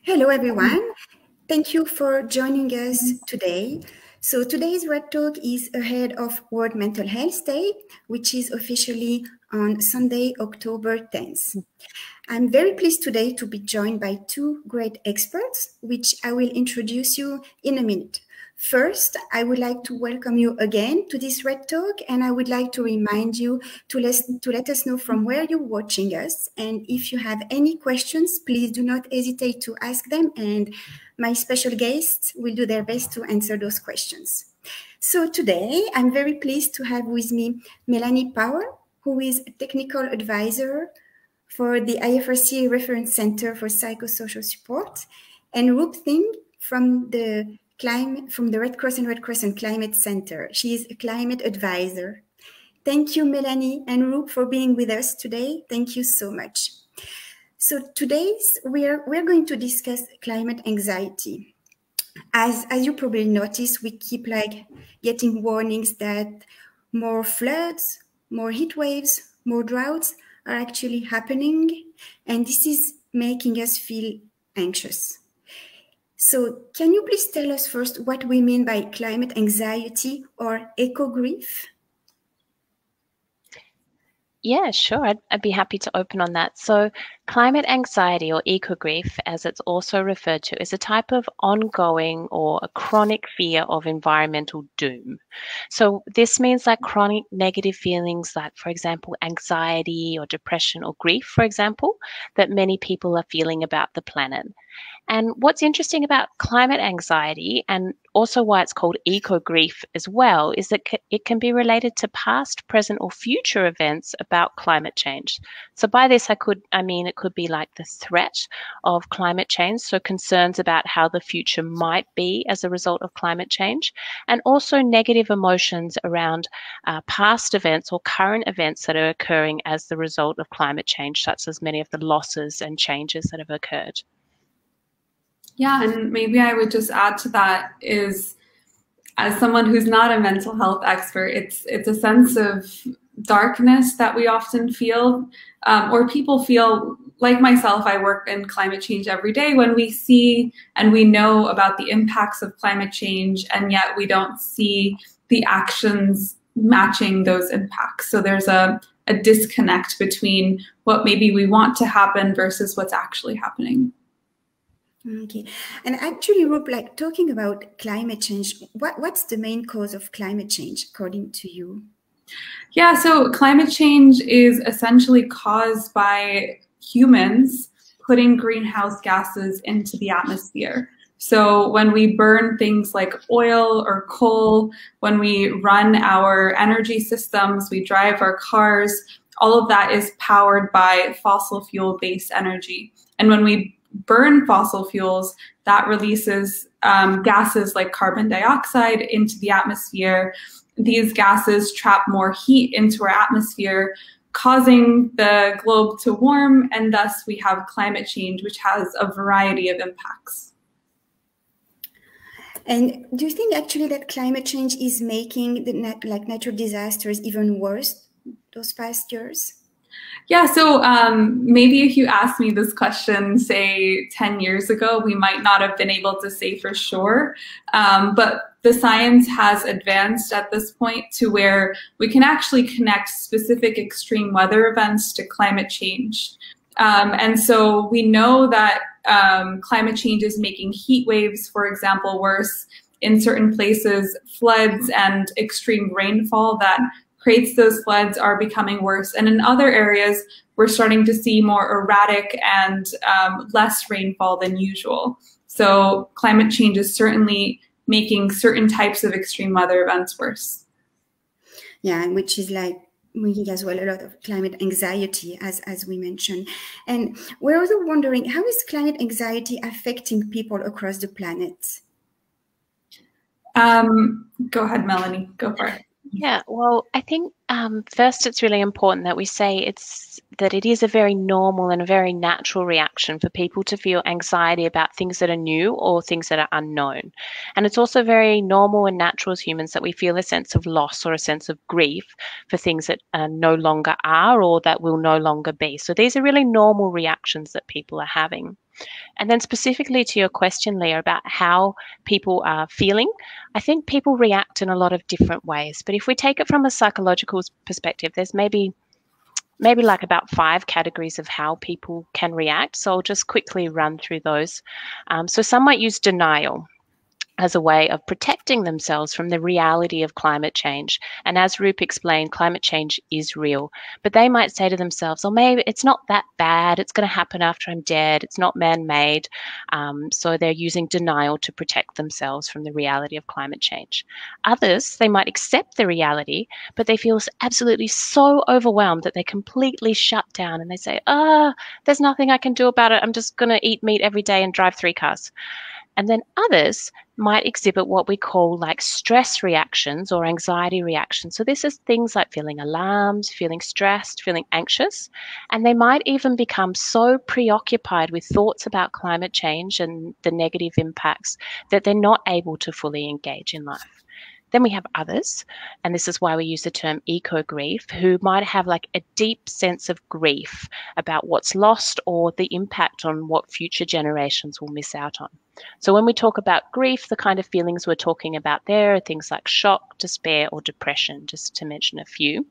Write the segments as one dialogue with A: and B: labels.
A: Hello, everyone. Thank you for joining us today. So today's Red Talk is ahead of World Mental Health Day, which is officially on Sunday, October 10th. I'm very pleased today to be joined by two great experts, which I will introduce you in a minute. First, I would like to welcome you again to this Red Talk, and I would like to remind you to let us know from where you're watching us. And if you have any questions, please do not hesitate to ask them, and my special guests will do their best to answer those questions. So today, I'm very pleased to have with me Melanie Powell, who is a technical advisor for the IFRC Reference Center for Psychosocial Support, and Roop Singh from the Red Cross and Red Crescent Climate Center. She is a climate advisor. Thank you, Melanie and Roop, for being with us today. Thank you so much. So we're going to discuss climate anxiety. As you probably noticed, we keep getting warnings that more floods, more heat waves, more droughts are actually happening, and this is making us feel anxious. So can you please tell us first what we mean by climate anxiety or eco-grief?
B: Yeah, sure. I'd be happy to open on that. So climate anxiety or eco-grief, as it's also referred to, is a type of ongoing or a chronic fear of environmental doom. So this means like chronic negative feelings like, for example, anxiety or depression or grief, for example, that many people are feeling about the planet. And what's interesting about climate anxiety, and also why it's called eco-grief as well, is that it can be related to past, present, or future events about climate change. So by this, I mean it could be like the threat of climate change, so concerns about how the future might be as a result of climate change, and also negative emotions around past events or current events that are occurring as the result of climate change, such as many of the losses and changes that have occurred.
C: Yeah, and maybe I would just add to that is, as someone who's not a mental health expert, it's a sense of darkness that we often feel, or people feel. Like myself, I work in climate change every day. When we see and we know about the impacts of climate change, and yet we don't see the actions matching those impacts. So there's a disconnect between what maybe we want to happen versus what's actually happening.
A: Okay, and actually, Rob, talking about climate change, what's the main cause of climate change, according to you?
C: Yeah, so climate change is essentially caused by humans putting greenhouse gases into the atmosphere. So when we burn things like oil or coal, when we run our energy systems, we drive our cars, all of that is powered by fossil fuel-based energy. And when we burn fossil fuels, that releases gases like carbon dioxide into the atmosphere. These gases trap more heat into our atmosphere, causing the globe to warm, and thus we have climate change, which has a variety of impacts.
A: And do you think actually that climate change is making the natural disasters even worse those past years?
C: Yeah, so maybe if you asked me this question, say 10 years ago, we might not have been able to say for sure. But the science has advanced at this point to where we can actually connect specific extreme weather events to climate change. And so we know that climate change is making heat waves, for example, worse in certain places. Floods and extreme rainfall that creates those floods are becoming worse. And in other areas, we're starting to see more erratic and less rainfall than usual. So climate change is certainly making certain types of extreme weather events worse.
A: Yeah, which is bringing as well a lot of climate anxiety, as we mentioned. And we're also wondering, how is climate anxiety affecting people across the planet?
C: Go ahead, Melanie, go for it.
B: Yeah, well, I think first it's really important that we say it is a very normal and a very natural reaction for people to feel anxiety about things that are new or things that are unknown. And it's also very normal and natural as humans that we feel a sense of loss or a sense of grief for things that no longer are or that will no longer be. So these are really normal reactions that people are having. And then specifically to your question, Leah, about how people are feeling, I think people react in a lot of different ways. But if we take it from a psychological perspective, there's maybe like about 5 categories of how people can react. So I'll just quickly run through those. So some might use denial as a way of protecting themselves from the reality of climate change. And as Roop explained, climate change is real. But they might say to themselves, oh, maybe it's not that bad. It's going to happen after I'm dead. It's not man-made. So they're using denial to protect themselves from the reality of climate change. Others, they might accept the reality, but they feel absolutely so overwhelmed that they completely shut down and they say, there's nothing I can do about it. I'm just going to eat meat every day and drive 3 cars. And then others might exhibit what we call like stress reactions or anxiety reactions. So this is things like feeling alarmed, feeling stressed, feeling anxious, and they might even become so preoccupied with thoughts about climate change and the negative impacts that they're not able to fully engage in life. Then we have others, and this is why we use the term eco-grief, who might have like a deep sense of grief about what's lost or the impact on what future generations will miss out on. So when we talk about grief, the kind of feelings we're talking about there are things like shock, despair, or depression, just to mention a few.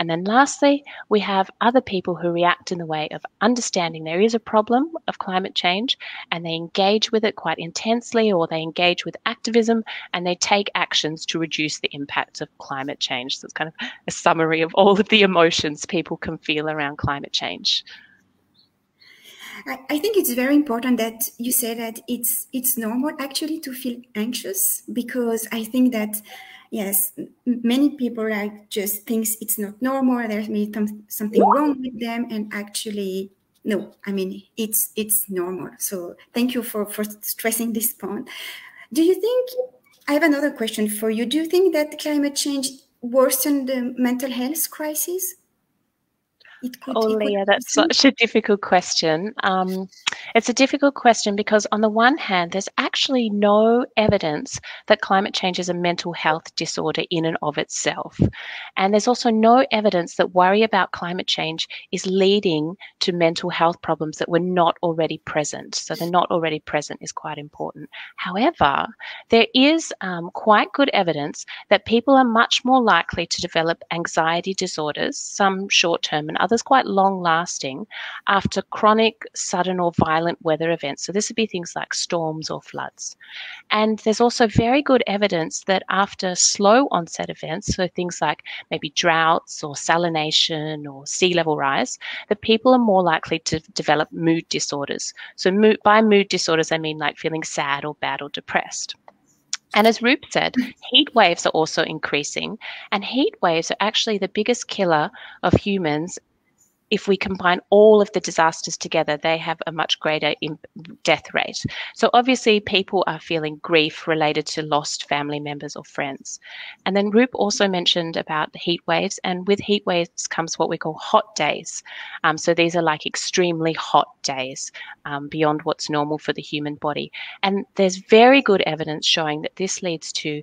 B: And then lastly, we have other people who react in the way of understanding there is a problem of climate change and they engage with it quite intensely, or they engage with activism and they take actions to reduce the impacts of climate change. So it's kind of a summary of all of the emotions people can feel around climate change.
A: I think it's very important that you say that it's normal actually to feel anxious, because I think that, yes, many people like just thinks it's not normal, there's maybe something wrong with them, and actually, no, I mean, it's normal. So thank you for stressing this point. Do you think, I have another question for you, do you think that climate change worsened the mental health crisis?
B: Leah, that's such a difficult question. It's a difficult question because on the one hand, there's actually no evidence that climate change is a mental health disorder in and of itself. And there's also no evidence that worry about climate change is leading to mental health problems that were not already present. So the not already present is quite important. However, there is quite good evidence that people are much more likely to develop anxiety disorders, some short-term and others quite long-lasting, after chronic, sudden or violent weather events. So this would be things like storms or floods. And there's also very good evidence that after slow onset events, so things like maybe droughts or salination or sea level rise, that people are more likely to develop mood disorders. So by mood disorders, I mean like feeling sad or bad or depressed. And as Roop said, heat waves are also increasing, and heat waves are actually the biggest killer of humans. If we combine all of the disasters together, they have a much greater death rate. So obviously people are feeling grief related to lost family members or friends. And then Roop also mentioned about the heat waves, and with heat waves comes what we call hot days. So these are like extremely hot days beyond what's normal for the human body. And there's very good evidence showing that this leads to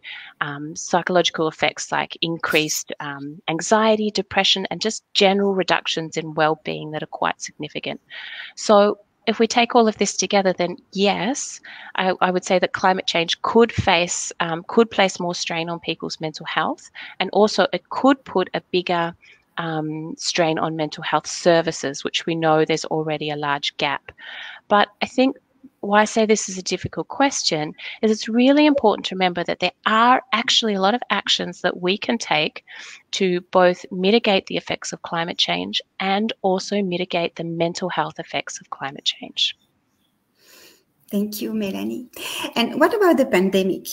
B: psychological effects like increased anxiety, depression, and just general reductions in well-being that are quite significant. So if we take all of this together, then yes, I would say that climate change could place more strain on people's mental health, and also it could put a bigger strain on mental health services, which we know there's already a large gap. But I think why I say this is a difficult question is it's really important to remember that there are actually a lot of actions that we can take to both mitigate the effects of climate change and also mitigate the mental health effects of climate change.
A: Thank you, Melanie. And what about the pandemic?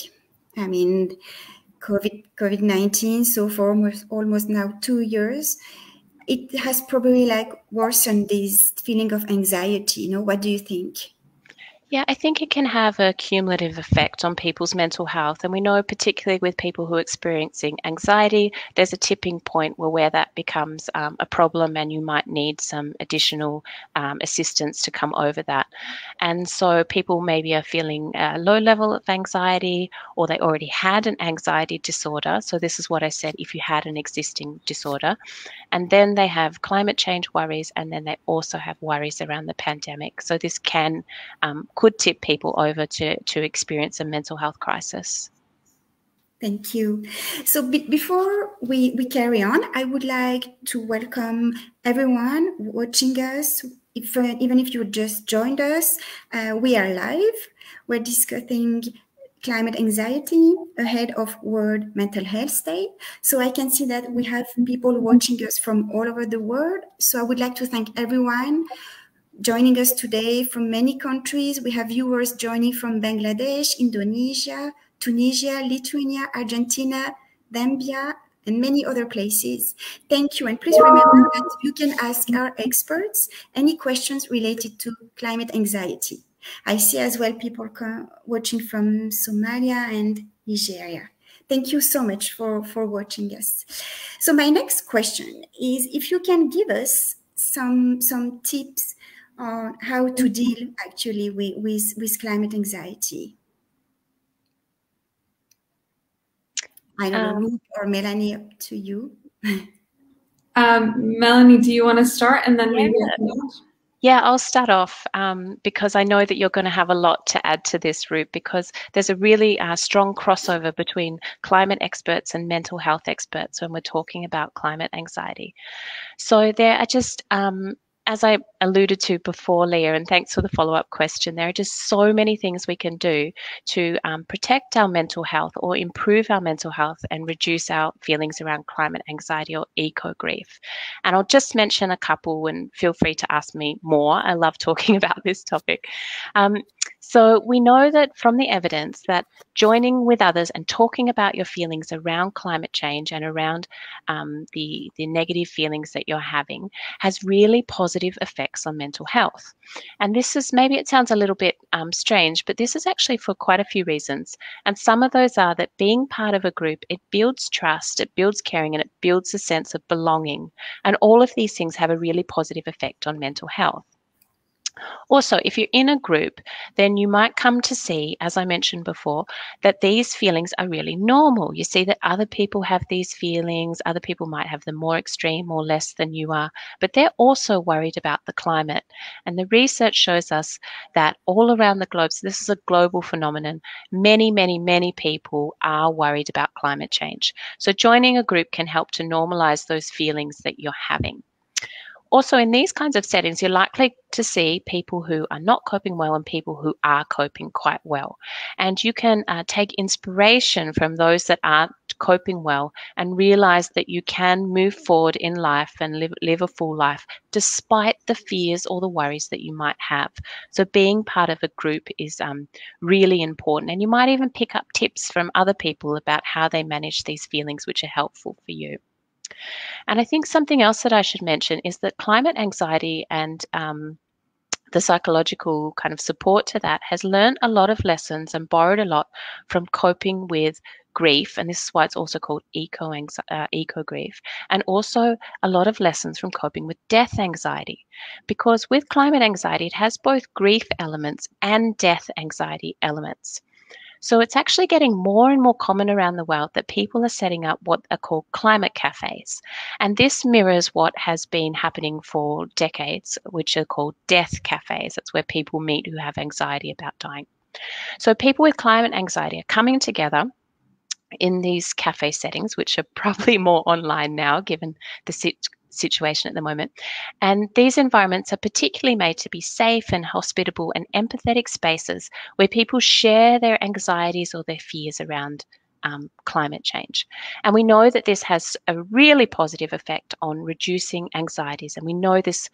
A: I mean, COVID-19, so for almost now 2 years, it has probably like worsened this feeling of anxiety. What do you think?
B: Yeah, I think it can have a cumulative effect on people's mental health. And we know, particularly with people who are experiencing anxiety, there's a tipping point where that becomes a problem and you might need some additional assistance to come over that. And so people maybe are feeling a low level of anxiety, or they already had an anxiety disorder. So this is what I said, if you had an existing disorder. And then they have climate change worries, and then they also have worries around the pandemic. So this could tip people over to experience a mental health crisis.
A: Thank you. So before we carry on, I would like to welcome everyone watching us. Even if you just joined us, we are live. We're discussing climate anxiety ahead of World Mental Health Day. So I can see that we have people watching us from all over the world. So I would like to thank everyone joining us today from many countries. We have viewers joining from Bangladesh, Indonesia, Tunisia, Lithuania, Argentina, Zambia, and many other places. Thank you. And please remember that you can ask our experts any questions related to climate anxiety. I see as well people watching from Somalia and Nigeria. Thank you so much for watching us. So my next question is if you can give us some tips on how to deal actually with climate anxiety. I don't know, Ruth or Melanie, up to you.
C: Melanie, do you want to start and then maybe I can add?
B: Yeah, I'll start off because I know that you're going to have a lot to add to this, Ruth, because there's a really strong crossover between climate experts and mental health experts when we're talking about climate anxiety. So there are just, as I alluded to before, Leah, and thanks for the follow-up question, there are just so many things we can do to protect our mental health or improve our mental health and reduce our feelings around climate anxiety or eco-grief. And I'll just mention a couple and feel free to ask me more. I love talking about this topic. So we know that from the evidence that joining with others and talking about your feelings around climate change and around the negative feelings that you're having has really positive effects on mental health. And this is, maybe it sounds a little bit strange, but this is actually for quite a few reasons. And some of those are that being part of a group, it builds trust, it builds caring, and it builds a sense of belonging. And all of these things have a really positive effect on mental health. Also, if you're in a group, then you might come to see, as I mentioned before, that these feelings are really normal. You see that other people have these feelings, other people might have them more extreme or less than you are, but they're also worried about the climate. And the research shows us that all around the globe, so this is a global phenomenon, many, many, many people are worried about climate change. So joining a group can help to normalize those feelings that you're having. Also, in these kinds of settings, you're likely to see people who are not coping well and people who are coping quite well. And you can take inspiration from those that aren't coping well and realize that you can move forward in life and live a full life despite the fears or the worries that you might have. So being part of a group is really important. And you might even pick up tips from other people about how they manage these feelings, which are helpful for you. And I think something else that I should mention is that climate anxiety and the psychological kind of support to that has learned a lot of lessons and borrowed a lot from coping with grief, and this is why it's also called eco-grief, and also a lot of lessons from coping with death anxiety. Because with climate anxiety, it has both grief elements and death anxiety elements. So it's actually getting more and more common around the world that people are setting up what are called climate cafes. And this mirrors what has been happening for decades, which are called death cafes. That's where people meet who have anxiety about dying. So people with climate anxiety are coming together in these cafe settings, which are probably more online now, given the situation at the moment. And these environments are particularly made to be safe and hospitable and empathetic spaces where people share their anxieties or their fears around climate change. And we know that this has a really positive effect on reducing anxieties. And we know this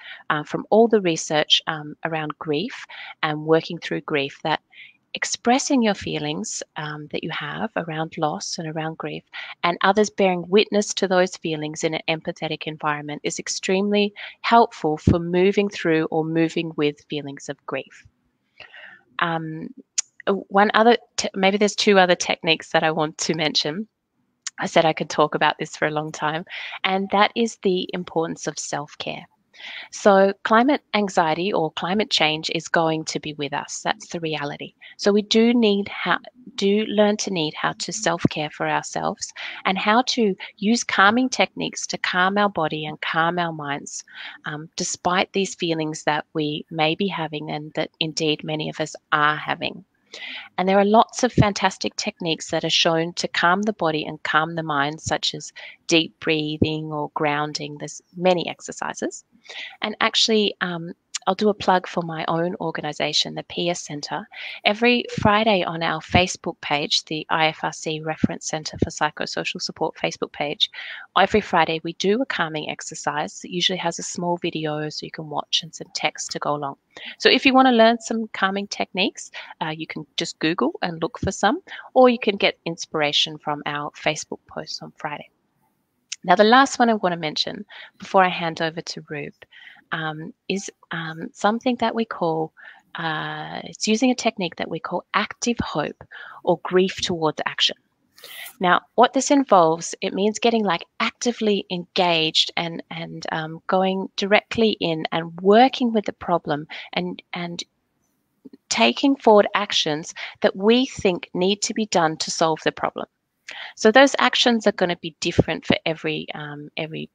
B: from all the research around grief and working through grief, that expressing your feelings that you have around loss and around grief, and others bearing witness to those feelings in an empathetic environment is extremely helpful for moving through or moving with feelings of grief. maybe there's two other techniques that I want to mention. I said I could talk about this for a long time, and that is the importance of self-care. So climate anxiety or climate change is going to be with us. That's the reality. So we do learn how to self-care for ourselves and how to use calming techniques to calm our body and calm our minds, despite these feelings that we may be having and that indeed many of us are having. And there are lots of fantastic techniques that are shown to calm the body and calm the mind, such as deep breathing or grounding. There's many exercises. And actually, I'll do a plug for my own organization, the PS Center. Every Friday on our Facebook page, the IFRC Reference Center for Psychosocial Support Facebook page, every Friday we do a calming exercise that usually has a small video so you can watch and some text to go along. So if you want to learn some calming techniques, you can just Google and look for some, or you can get inspiration from our Facebook posts on Friday. Now, the last one I want to mention before I hand over to Rube is something that we call, it's using a technique that we call active hope or grief towards action. Now, what this involves, it means getting like actively engaged and going directly in and working with the problem and taking forward actions that we think need to be done to solve the problem. So those actions are going to be different for every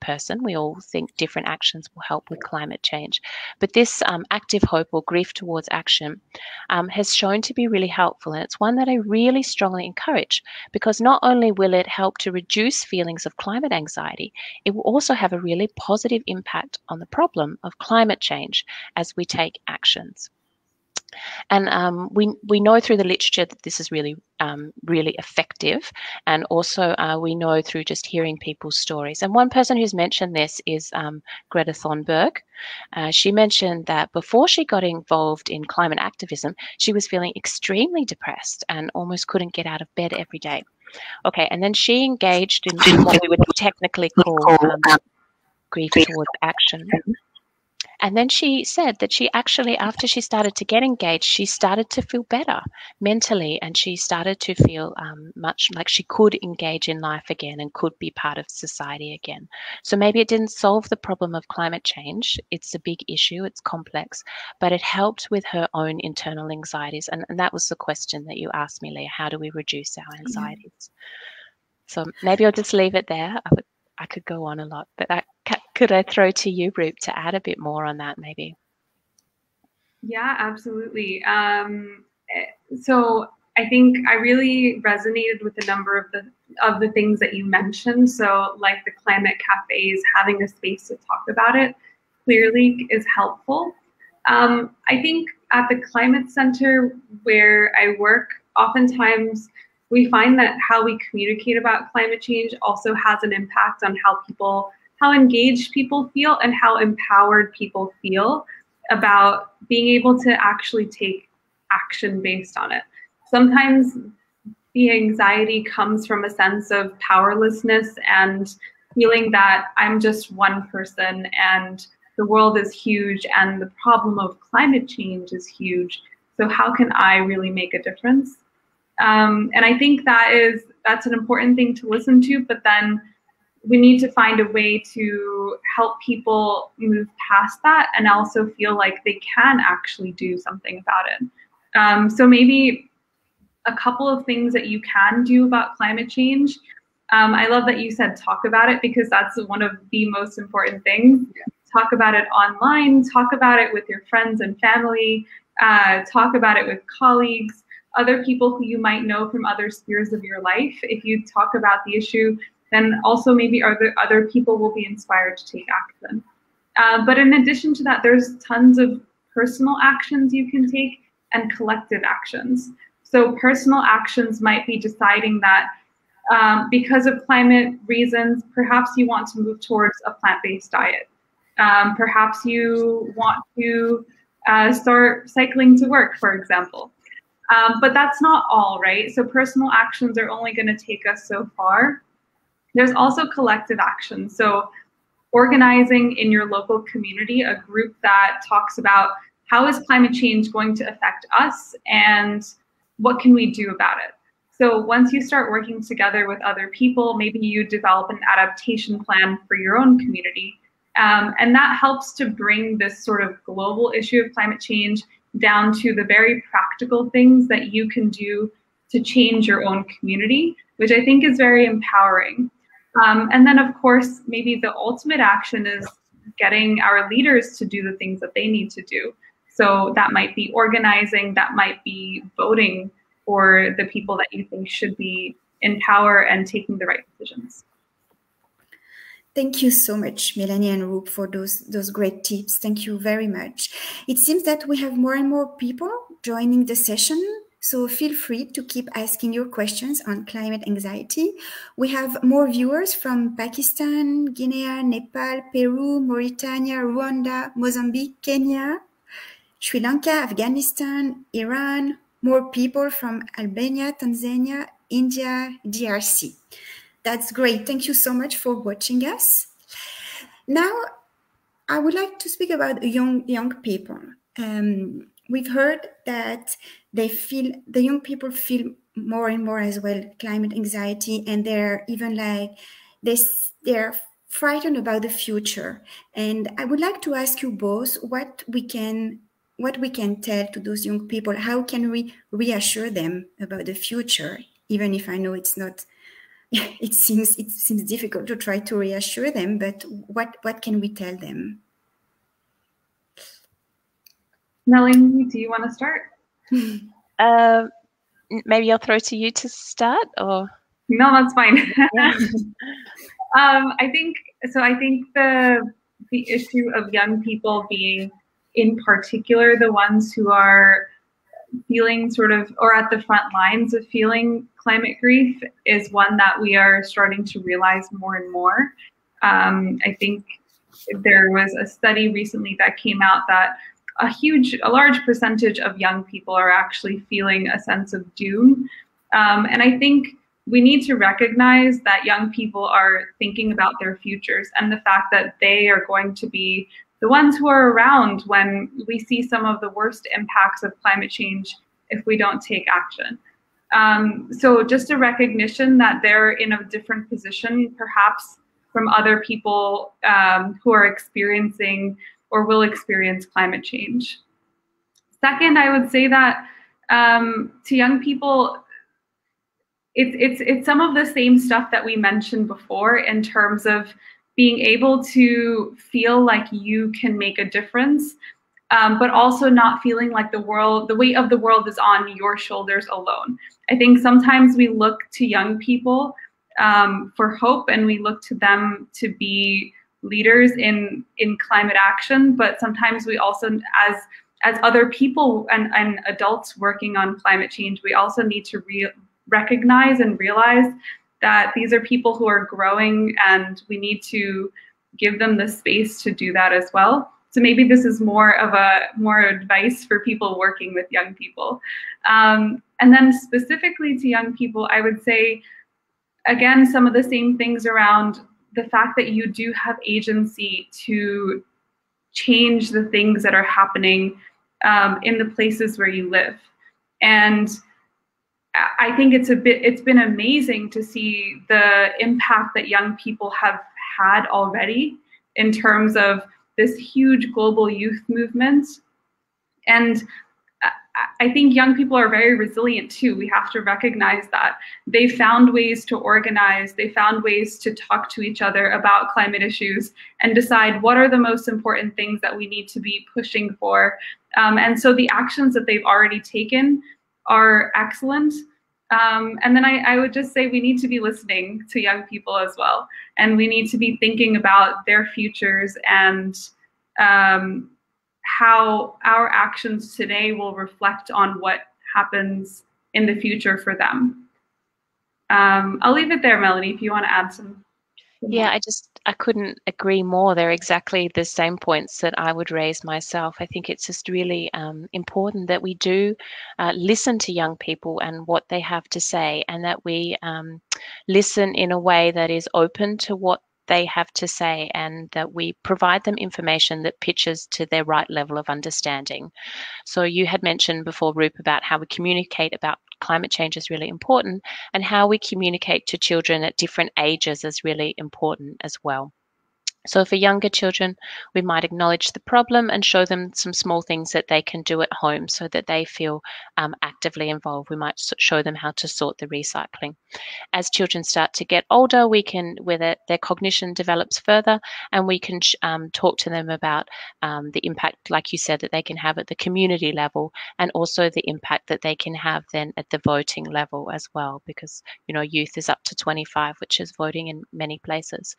B: person. We all think different actions will help with climate change. But this active hope or grief towards action has shown to be really helpful. And it's one that I really strongly encourage, because not only will it help to reduce feelings of climate anxiety, it will also have a really positive impact on the problem of climate change as we take actions. And we know through the literature that this is really effective, and also we know through just hearing people's stories. And one person who's mentioned this is Greta Thunberg. She mentioned that before she got involved in climate activism, she was feeling extremely depressed and almost couldn't get out of bed every day. Okay, and then she engaged in what we would technically call grief towards action. And then she said that she actually, after she started to get engaged, she started to feel better mentally, and she started to feel much like she could engage in life again and could be part of society again. So maybe it didn't solve the problem of climate change. It's a big issue. It's complex, but it helped with her own internal anxieties. And that was the question that you asked me, Leah. How do we reduce our anxieties? So maybe I'll just leave it there. I could go on a lot, but could I throw to you, Rube, to add a bit more on that, maybe?
C: Yeah, absolutely. So I think I really resonated with a number of the things that you mentioned. So like the climate cafes, having a space to talk about it clearly is helpful. I think at the Climate Center where I work, oftentimes we find that how we communicate about climate change also has an impact on how engaged people feel and how empowered people feel about being able to actually take action based on it. Sometimes the anxiety comes from a sense of powerlessness and feeling that I'm just one person and the world is huge and the problem of climate change is huge. So how can I really make a difference? And I think that's an important thing to listen to, but then we need to find a way to help people move past that and also feel like they can actually do something about it. So maybe a couple of things that you can do about climate change. I love that you said talk about it, because that's one of the most important things. Talk about it online, talk about it with your friends and family, talk about it with colleagues, other people who you might know from other spheres of your life. If you talk about the issue, then also maybe other people will be inspired to take action. But in addition to that, there's tons of personal actions you can take and collective actions. So personal actions might be deciding that because of climate reasons, perhaps you want to move towards a plant-based diet. Perhaps you want to start cycling to work, for example. But that's not all, right? So personal actions are only going to take us so far. There's also collective action. So organizing in your local community a group that talks about how is climate change going to affect us, and what can we do about it? So once you start working together with other people, maybe you develop an adaptation plan for your own community. And that helps to bring this sort of global issue of climate change down to the very practical things that you can do to change your own community, which I think is very empowering. And then, of course, maybe the ultimate action is getting our leaders to do the things that they need to do. So that might be organizing, that might be voting for the people that you think should be in power and taking the right decisions.
A: Thank you so much, Melanie and Roop, for those great tips. Thank you very much. It seems that we have more and more people joining the session, so feel free to keep asking your questions on climate anxiety. We have more viewers from Pakistan, Guinea, Nepal, Peru, Mauritania, Rwanda, Mozambique, Kenya, Sri Lanka, Afghanistan, Iran, more people from Albania, Tanzania, India, DRC. That's great. Thank you so much for watching us. Now, I would like to speak about young people. We've heard that the young people feel more and more as well climate anxiety, and they're even like they're frightened about the future. And I would like to ask you both what we can tell to those young people. How can we reassure them about the future, even if I know it's not. It seems difficult to try to reassure them, but what can we tell them?
C: Melanie, do you want to start?
B: Maybe I'll throw to you to start, or
C: no, that's fine. I think the issue of young people being, in particular, the ones who are feeling sort of, or at the front lines of feeling climate grief, is one that we are starting to realize more and more. I think there was a study recently that came out that a large percentage of young people are actually feeling a sense of doom. And I think we need to recognize that young people are thinking about their futures, and the fact that they are going to be the ones who are around when we see some of the worst impacts of climate change if we don't take action. So just a recognition that they're in a different position, perhaps from other people who are experiencing or will experience climate change. Second, I would say that to young people, it's some of the same stuff that we mentioned before in terms of being able to feel like you can make a difference, but also not feeling like the weight of the world is on your shoulders alone. I think sometimes we look to young people for hope, and we look to them to be leaders in climate action, but sometimes we also, as other people and adults working on climate change, we also need to recognize and realize that these are people who are growing, and we need to give them the space to do that as well. So maybe this is more advice for people working with young people. And then specifically to young people, I would say, again, some of the same things around the fact that you do have agency to change the things that are happening in the places where you live. And I think it's been amazing to see the impact that young people have had already in terms of this huge global youth movement. And I think young people are very resilient too. We have to recognize that they found ways to organize, they found ways to talk to each other about climate issues and decide what are the most important things that we need to be pushing for. And so the actions that they've already taken are excellent. And then I would just say we need to be listening to young people as well. And we need to be thinking about their futures and how our actions today will reflect on what happens in the future for them. I'll leave it there, Melanie, if you want to add some.
B: Yeah, I couldn't agree more. They're exactly the same points that I would raise myself. I think it's just really important that we do listen to young people and what they have to say, and that we listen in a way that is open to what they have to say, and that we provide them information that pitches to their right level of understanding. So you had mentioned before, Roop, about how we communicate about climate change is really important, and how we communicate to children at different ages is really important as well. So for younger children, we might acknowledge the problem and show them some small things that they can do at home so that they feel actively involved. We might show them how to sort the recycling. As children start to get older, we can, where their cognition develops further, and we can talk to them about the impact, like you said, that they can have at the community level, and also the impact that they can have then at the voting level as well, because, you know, youth is up to 25, which is voting in many places.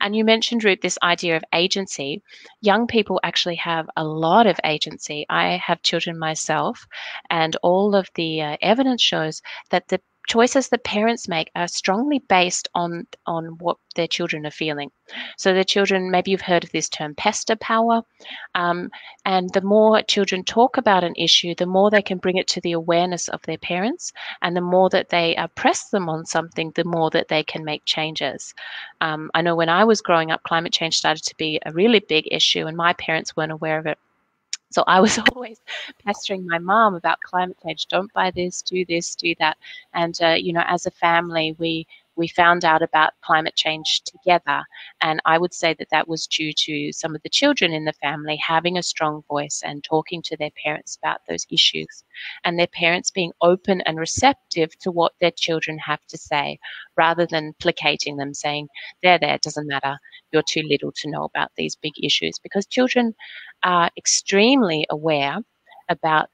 B: And you mentioned, Ruth, this idea of agency. Young people actually have a lot of agency. I have children myself, and all of the evidence shows that the choices that parents make are strongly based on what their children are feeling. So the children, maybe you've heard of this term, pester power, and the more children talk about an issue, the more they can bring it to the awareness of their parents, and the more that they press them on something, the more that they can make changes. I know when I was growing up, climate change started to be a really big issue, and my parents weren't aware of it. So I was always pestering my mom about climate change. Don't buy this, do that. And, you know, as a family, we found out about climate change together. And I would say that that was due to some of the children in the family having a strong voice and talking to their parents about those issues, and their parents being open and receptive to what their children have to say, rather than placating them, saying, there, it doesn't matter, you're too little to know about these big issues. Because children are extremely aware about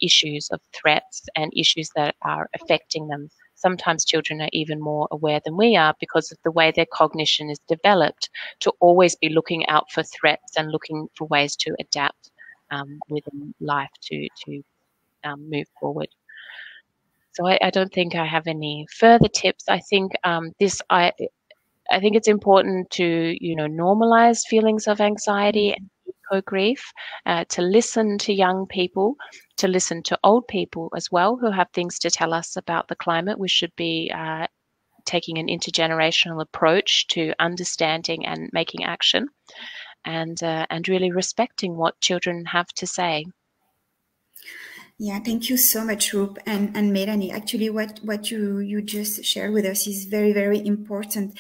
B: issues of threats and issues that are affecting them. Sometimes children are even more aware than we are because of the way their cognition is developed to always be looking out for threats and looking for ways to adapt within life to move forward. So I don't think I have any further tips. I think I think it's important to, you know, normalize feelings of anxiety and eco-grief, to listen to young people, to listen to old people as well who have things to tell us about the climate. We should be taking an intergenerational approach to understanding and making action, and really respecting what children have to say.
A: Yeah, thank you so much, Roop and Melanie. Actually, what you just shared with us is very, very important.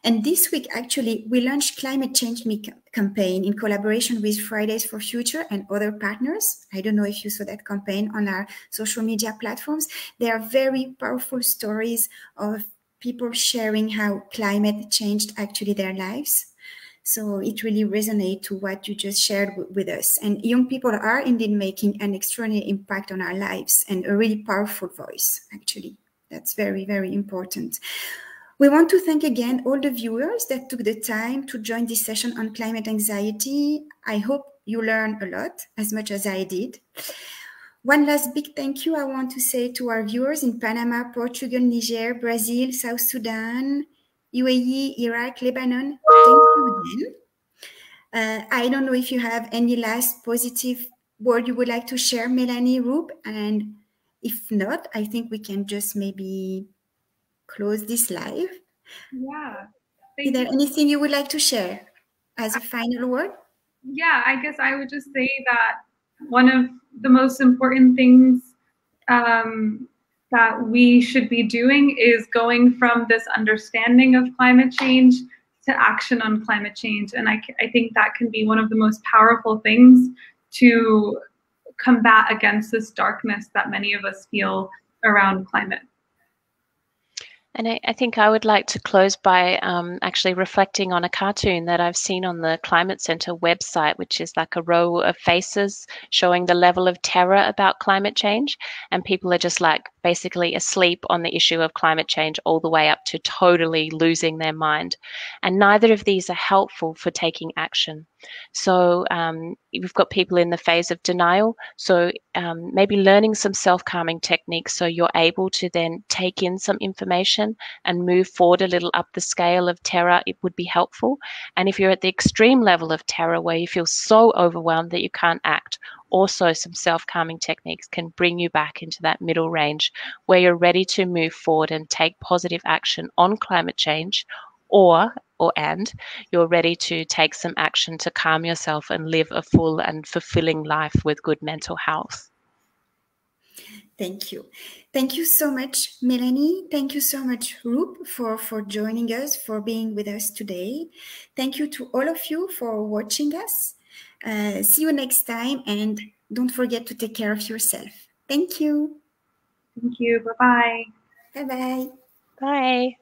A: And this week, actually, we launched Climate Change Me campaign in collaboration with Fridays for Future and other partners. I don't know if you saw that campaign on our social media platforms. There are very powerful stories of people sharing how climate changed actually their lives. So it really resonates to what you just shared with us. And young people are indeed making an extraordinary impact on our lives, and a really powerful voice, actually. That's very, very important. We want to thank again all the viewers that took the time to join this session on climate anxiety. I hope you learned a lot, as much as I did. One last big thank you I want to say to our viewers in Panama, Portugal, Niger, Brazil, South Sudan, UAE, Iraq, Lebanon. Thank you again. I don't know if you have any last positive word you would like to share, Melanie, Roop, and if not, I think we can just maybe close this live.
C: Yeah.
A: Is there anything you would like to share as a final word?
C: Yeah, I guess I would just say that one of the most important things that we should be doing is going from this understanding of climate change to action on climate change. And I think that can be one of the most powerful things to combat against this darkness that many of us feel around climate.
B: And I think I would like to close by actually reflecting on a cartoon that I've seen on the Climate Centre website, which is like a row of faces showing the level of terror about climate change. And people are just like basically asleep on the issue of climate change all the way up to totally losing their mind. And neither of these are helpful for taking action. So we've got people in the phase of denial. So maybe learning some self-calming techniques so you're able to then take in some information and move forward a little up the scale of terror, it would be helpful. And if you're at the extreme level of terror where you feel so overwhelmed that you can't act, also some self-calming techniques can bring you back into that middle range where you're ready to move forward and take positive action on climate change, or and you're ready to take some action to calm yourself and live a full and fulfilling life with good mental health.
A: Thank you. Thank you so much, Melanie. Thank you so much, Roop, for joining us, for being with us today. Thank you to all of you for watching us. See you next time, and don't forget to take care of yourself. Thank you.
C: Thank you. Bye-bye.
A: Bye-bye.
B: Bye.